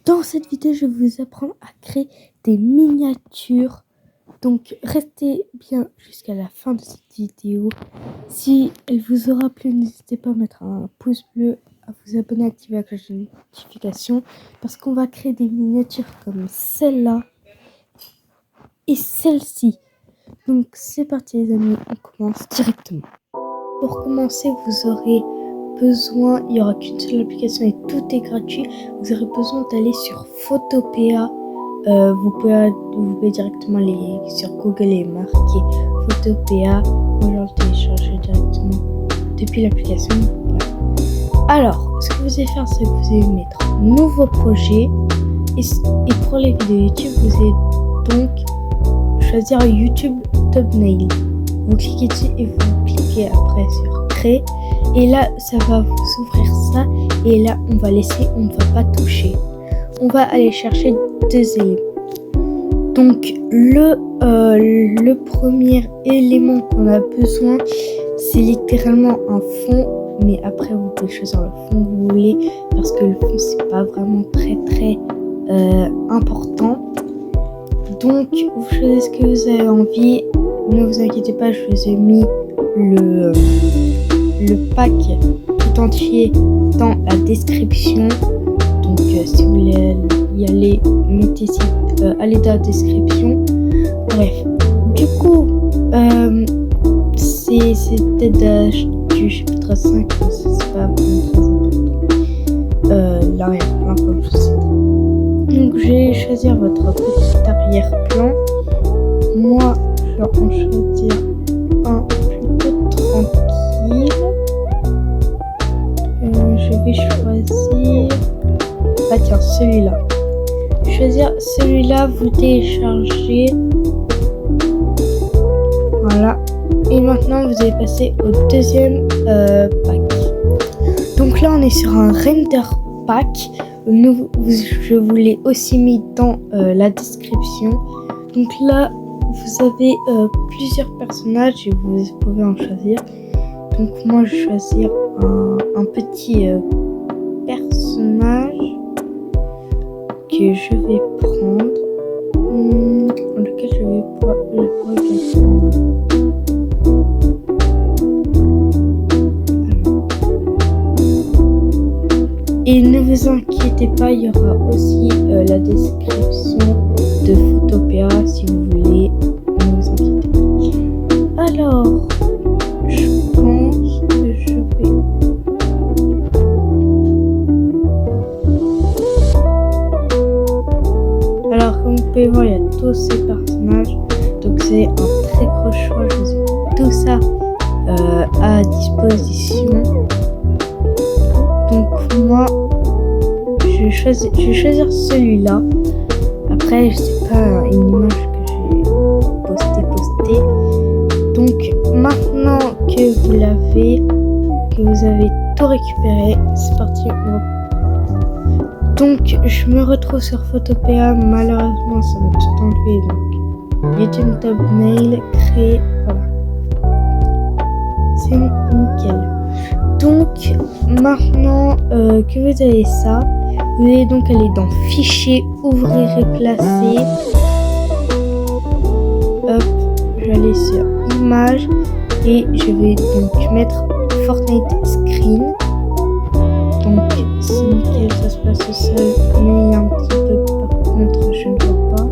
Dans cette vidéo, je vais vous apprendre à créer des miniatures. Donc, restez bien jusqu'à la fin de cette vidéo. Si elle vous aura plu, n'hésitez pas à mettre un pouce bleu, à vous abonner, à activer la cloche de notification. Parce qu'on va créer des miniatures comme celle-là et celle-ci. Donc, c'est parti les amis, on commence directement. Pour commencer, vous aurez besoin, il n'y aura qu'une seule application et tout est gratuit. Vous aurez besoin d'aller sur Photopea. Vous pouvez directement aller sur Google et marquer Photopea. Moi, je vais le télécharger directement depuis l'application. Voilà. Alors, ce que vous allez faire, c'est que vous allez mettre nouveau projet. Et pour les vidéos YouTube, vous allez donc choisir YouTube Thumbnail. Vous cliquez dessus et vous cliquez après sur créer. Et là, ça va vous ouvrir ça. Et là, on va laisser, on ne va pas toucher. On va aller chercher deux éléments. Donc, le premier élément qu'on a besoin, c'est littéralement un fond. Mais après, vous pouvez choisir le fond que vous voulez. Parce que le fond, c'est pas vraiment très important. Donc, vous choisissez ce que vous avez envie. Ne vous inquiétez pas, je vous ai mis le pack tout entier dans la description. Donc, si vous voulez y aller, mettez ici, allez dans la description. Bref, du coup, c'est peut-être du chapitre 5, c'est pas vraiment très important. L'arrière-plan, comme je sais. Donc, je vais choisir votre petit arrière-plan. Moi, je vais en choisir un plutôt tranquille. Je vais choisir... Ah tiens, celui-là. Choisir celui-là, vous téléchargez. Voilà. Et maintenant, vous allez passer au deuxième pack. Donc là, on est sur un render pack. Je vous l'ai aussi mis dans la description. Donc là, vous avez plusieurs personnages et vous pouvez en choisir. Donc moi, je vais choisir un petit personnage que je vais prendre. Lequel je vais prendre. Et ne vous inquiétez pas, il y aura aussi la description de Photopea si vous voulez. Ne vous inquiétez pas. Alors, je pense que je vais... Alors, comme vous pouvez voir, il y a tous ces personnages. Donc, c'est un très gros choix. Je vous ai mis tout ça à disposition. Donc, moi, je vais choisir celui-là. Après, je sais pas, une image que j'ai postée. Donc, maintenant que vous l'avez, que vous avez tout récupéré, c'est parti. Donc, je me retrouve sur Photopea. Malheureusement, ça va tout enlever. Donc, YouTube Thumbnail, créer, voilà. C'est nickel. Donc, maintenant que vous avez ça, vous allez donc aller dans Fichier, Ouvrir et Placer. Hop, je vais aller sur Images et je vais donc mettre Fortnite Screen. Donc, c'est nickel, ça se passe seul, mais il y a un petit peu par contre, je ne vois pas.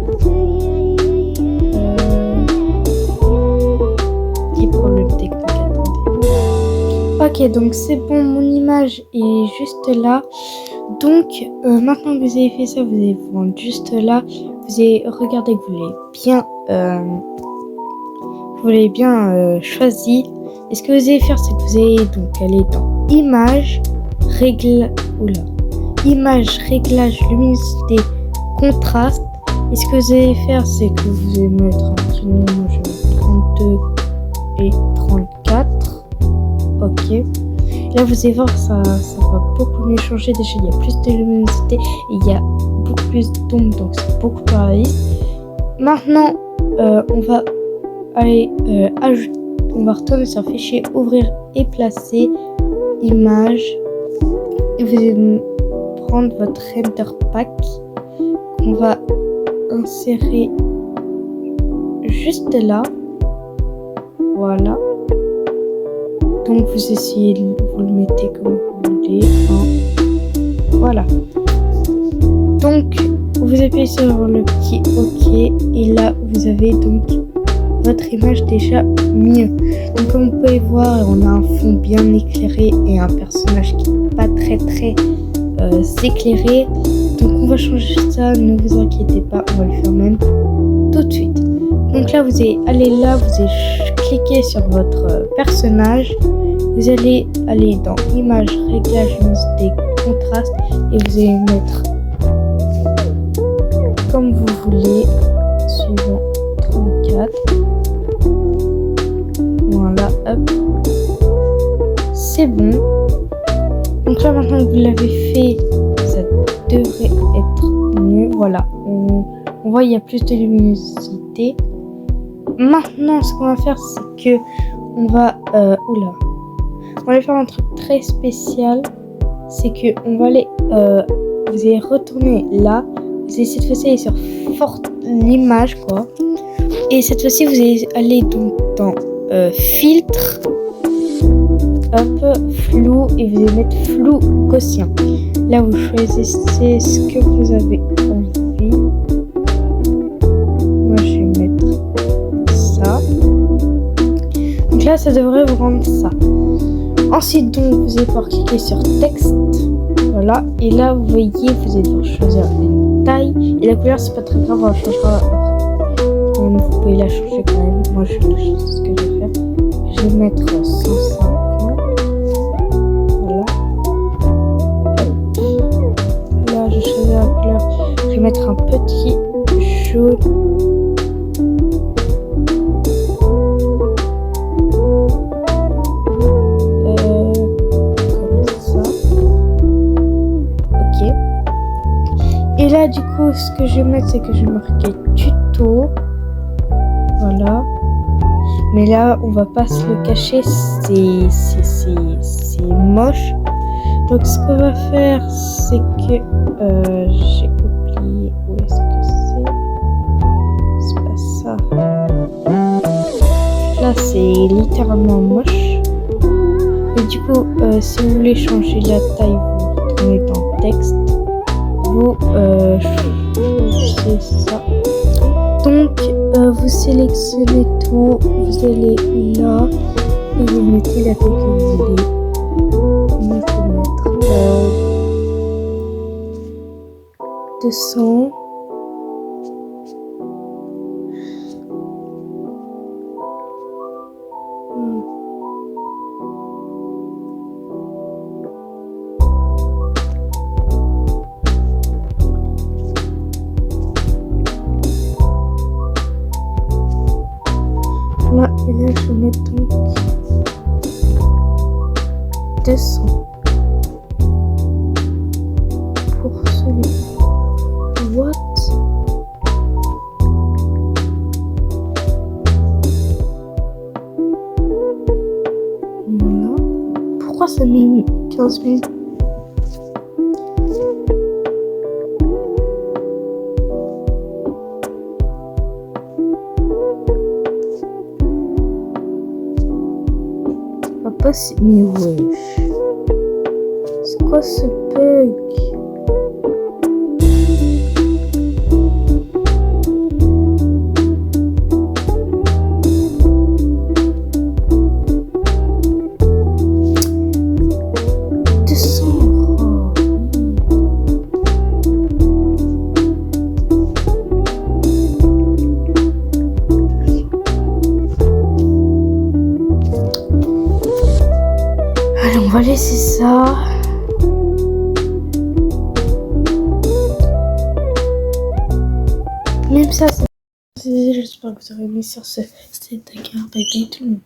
Petit problème technique, attendez. Ok, donc c'est bon, mon image est juste là. Donc, maintenant que vous avez fait ça, vous allez vous rendre juste là. Vous allez regarder que vous l'avez bien choisi. Et ce que vous allez faire, c'est que vous allez donc aller dans Images, Images, Réglages, Luminosité, Contraste. Et ce que vous allez faire, c'est que vous allez mettre un petit nombre, je vais mettre 32 et 34. Ok. Là, vous allez voir, ça va beaucoup mieux changer. Déjà, il y a plus de luminosité et il y a beaucoup plus d'ombre, donc c'est beaucoup plus réaliste. Maintenant, on va aller ajouter. On va retourner sur Fichier, Ouvrir et Placer, Images. Et vous allez prendre votre render pack qu'on va insérer juste là. Voilà. Donc vous essayez, vous le mettez comme vous voulez. Voilà. Donc vous appuyez sur le petit OK et là vous avez donc votre image déjà mieux. Donc comme vous pouvez voir, on a un fond bien éclairé et un personnage qui n'est pas très éclairé. Donc on va changer ça, ne vous inquiétez pas, on va le faire même tout de suite. Donc là vous allez aller là, vous allez cliquer sur votre personnage, vous allez aller dans image, réglage, des contrastes et vous allez mettre comme vous voulez, suivant 34. Voilà, hop. C'est bon. Donc là maintenant que vous l'avez fait, ça devrait être mieux. Voilà, on voit il y a plus de luminosité. Maintenant ce qu'on va faire c'est que on va on va faire un truc très spécial. C'est que on va aller vous allez retourner là. Vous allez cette fois-ci aller sur l'image quoi. Et cette fois-ci vous allez aller donc dans filtre, hop, flou et vous allez mettre flou gaussien. Là vous choisissez ce que vous avez envie. Moi je vais mettre ça. Donc là ça devrait vous rendre ça. Ensuite donc vous allez pouvoir cliquer sur texte. Voilà. Et là vous voyez vous allez devoir choisir une taille. Et la couleur c'est pas très grave, on la changera après. Vous pouvez la changer quand même. Moi je vais ce que je vais faire. Je vais mettre 150. Voilà. Là je choisis la couleur. Je vais mettre un petit jaune. Comme ça. Ok. Et là du coup ce que je vais mettre c'est que je vais marquer tuto. Voilà. Mais là, on va pas se le cacher, c'est moche. Donc, ce qu'on va faire, c'est que j'ai oublié où est-ce que c'est pas ça. Là, c'est littéralement moche. Et du coup, si vous voulez changer la taille, vous retournez dans texte. Vous choisissez ça. Donc, vous sélectionnez tout, vous allez là et vous mettez la taille que vous voulez. Moi, je vais mettre 200. Là, et là, je vais mettre donc 200 pour celui-là. What? Voilà. Pourquoi ça met 15 000? Mais wesh, c'est quoi ce bug? On va laisser ça. Même ça, j'espère que vous aurez aimé sur ce. C'était d'accord. Bye bye tout le monde.